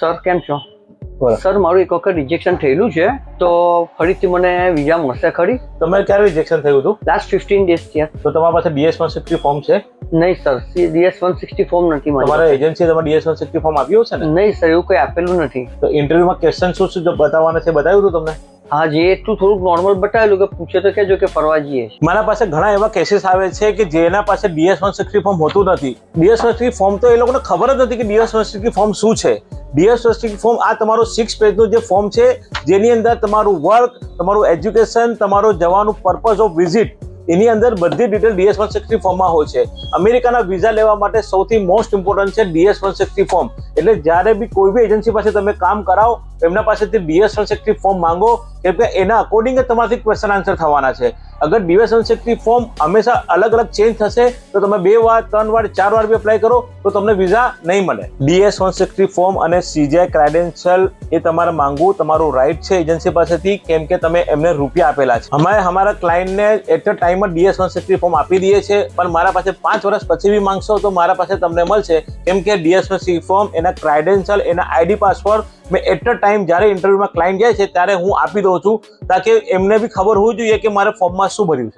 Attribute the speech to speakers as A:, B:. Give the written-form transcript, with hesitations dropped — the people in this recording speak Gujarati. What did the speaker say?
A: સર કેમ છો?
B: બોલો.
A: સર મારું એક વખત રિજેક્શન થયેલું છે તો ફરીથી મને વિઝા મળશે ખરી?
B: તમારે ક્યારે રિજેક્શન થયું હતું?
A: લાસ્ટ 15 ડેઝ થયા.
B: તો તમારા પાસે DS-160 ફોર્મ છે?
A: નહીં સર, DS-160 ફોર્મ નથી મારી
B: તમારા
A: પાસે.
B: એજન્સીએ તમારે DS-160 ફોર્મ આપ્યું છે ને?
A: નહીં સર, એવું કંઈ આપેલું નથી.
B: તો ઇન્ટરવ્યુમાં ક્વેશ્ચન શું શું બતાવવાના છે બતાવ્યું હતું તમને?
A: હા, જે એટલું થોડુંક નોર્મલ બતાવેલું કે પૂછે તો કહેજો કે ફરવા જઈએ.
B: મારા પાસે ઘણા એવા કેસીસ આવે છે કે જેના પાસે DS-160 ફોર્મ હોતું નથી. DS-160 ફોર્મ તો એ લોકોને ખબર જ નથી કે DS-160 ફોર્મ શું છે. DS-160 ફોર્મ આ તમારું 6 પેજનું જે ફોર્મ છે જેની અંદર તમારું વર્ક, તમારું એજ્યુકેશન, તમારો જવાનું પર્પઝ ઓફ વિઝિટ, એની અંદર બધી ડિટેલ DS-160 ફોર્મમાં હોય છે. અમેરિકાના વિઝા લેવા માટે સૌથી મોસ્ટ ઇમ્પોર્ટન્ટ છે DS-160 ફોર્મ. એટલે જ્યારે બી કોઈ બી એજન્સી પાસે તમે કામ કરાવો એમના પાસેથી DS-160 ફોર્મ માંગો, કેમ કે એના અકોર્ડિંગ જ તમારાથી ક્વેશ્ચન આન્સર થવાના છે. અગર DS-160 ફોર્મ હંમેશા અલગ અલગ ચેન્જ થશે તો તમે 2 વાર 3 વાર 4 વાર બી અપ્લાય કરો તો તમને વિઝા નહીં મળે. DS-160 ફોર્મ અને CGI ક્રેડેન્શિયલ એ તમારે માંગવું તમારું રાઇટ છે એજન્સી પાસેથી, કેમ કે તમે એમને રૂપિયા આપેલા છે. અમે અમારા ક્લાયન્ટને at a time DS-160 form આપી દઈએ છીએ, પણ મારા પાસે 5 વર્ષ પછી બી માંગશો તો મારા પાસે તમને મળશે, કેમ કે DS-160 ફોર્મ, એના ક્રેડેન્શિયલ, એના ID પાસવર્ડ મેં એટ અ ટાઈમ જ્યારે ઇન્ટરવ્યુમાં ક્લાયન્ટ જાય છે ત્યારે હું આપી દઉં છું, તાકે એમને બી ખબર હોવી જોઈએ કે મારે ફોર્મમાં શું ભર્યું છે.